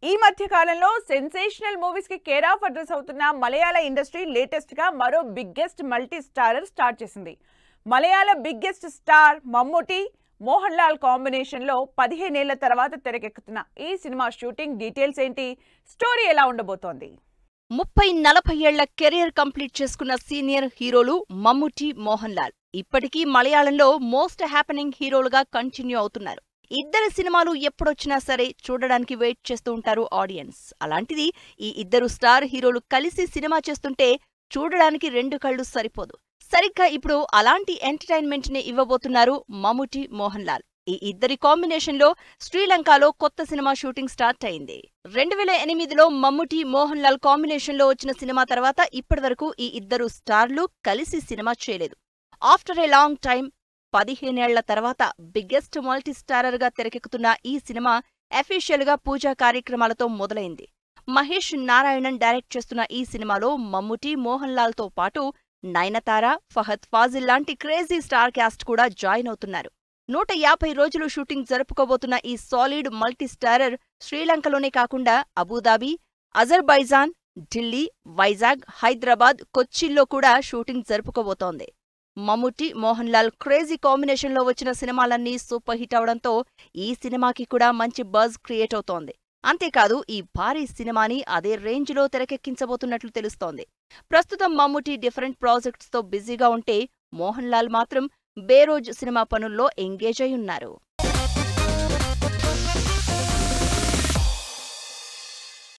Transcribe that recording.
ఈ మధ్య కాలంలో సెన్సేషనల్ మూవీస్ కి కేర్ ఆఫ్ అడ్రస్ అవుతున్న మలయాళ ఇండస్ట్రీ లేటెస్ట్ గా మరో బిగ్గెస్ట్ మల్టీ స్టారర్ స్టార్ట్ చేసింది. Malayalam biggest star Mammootty Mohan Lal combination లో 15 ఏళ్ల తర్వాత తెరకెక్కుతున్న ఈ సినిమా షూటింగ్ డీటెయిల్స్ ఏంటి, స్టోరీ ఎలా ఉండబోతోంది? 30-40 ఏళ్ల కెరీర్ కంప్లీట్ చేసుకున్న సీనియర్ హీరోలు మమ్ముటి, మోహన్ లాల్ ఇప్పటికీ మలయాళంలో మోస్ట్ హ్యాపెనింగ్ హీరోలుగా కంటిన్యూ అవుతున్నారు. ఇద్దరి సినిమాలు ఎప్పుడొచ్చినా సరే చూడడానికి వెయిట్ చేస్తూ ఉంటారు ఆడియన్స్. అలాంటిది ఈ ఇద్దరు స్టార్ హీరోలు కలిసి సినిమా చేస్తుంటే చూడడానికి 2 కళ్ళు సరిపోదు. సరిగ్గా ఇప్పుడు అలాంటి ఎంటర్టైన్మెంట్ ని ఇవ్వబోతున్నారు మమ్ముటి, మోహన్ లాల్. ఈ ఇద్దరి కాంబినేషన్ లో శ్రీలంకలో కొత్త సినిమా షూటింగ్ స్టార్ట్ అయింది. 2008లో మమ్ముటి, మోహన్ లాల్ కాంబినేషన్ లో వచ్చిన సినిమా తర్వాత ఇప్పటివరకు ఈ ఇద్దరు స్టార్లు కలిసి సినిమా చేయలేదు. ఆఫ్టర్ ఏ లాంగ్ టైం 15 ఏళ్ల తర్వాత బిగ్గెస్ట్ మల్టీ స్టారర్ గా తెరకెక్కుతున్న ఈ సినిమా అఫీషియల్ గా పూజా కార్యక్రమాలతో మొదలైంది. మహేష్ నారాయణన్ డైరెక్ట్ చేస్తున్న ఈ సినిమాలో మమ్ముటి, మోహన్ లాల్ తో పాటు నయనతార, ఫహద్ ఫాజిల్ లాంటి క్రేజీ స్టార్ క్యాస్ట్ కూడా జాయిన్ అవుతున్నారు. 150 రోజులు షూటింగ్ జరుపుకోబోతున్న ఈ సాలిడ్ మల్టీ స్టారర్ శ్రీలంకలోనే కాకుండా అబుదాబి, అజర్బైజాన్, ఢిల్లీ, వైజాగ్, హైదరాబాద్, కొచ్చిల్లో కూడా షూటింగ్ జరుపుకోబోతోంది. మమ్ముటి, మోహన్ లాల్ క్రేజీ కాంబినేషన్లో వచ్చిన సినిమాలన్నీ సూపర్ హిట్ అవడంతో ఈ సినిమాకి కూడా మంచి బజ్ క్రియేట్ అవుతోంది. అంతేకాదు ఈ భారీ సినిమాని అదే రేంజ్లో తెరకెక్కించబోతున్నట్లు తెలుస్తోంది. ప్రస్తుతం మమ్ముటి డిఫరెంట్ ప్రాజెక్ట్స్తో బిజీగా ఉంటే మోహన్ లాల్ మాత్రం బేరోజ్ సినిమా పనుల్లో ఎంగేజ్ అయి ఉన్నారు.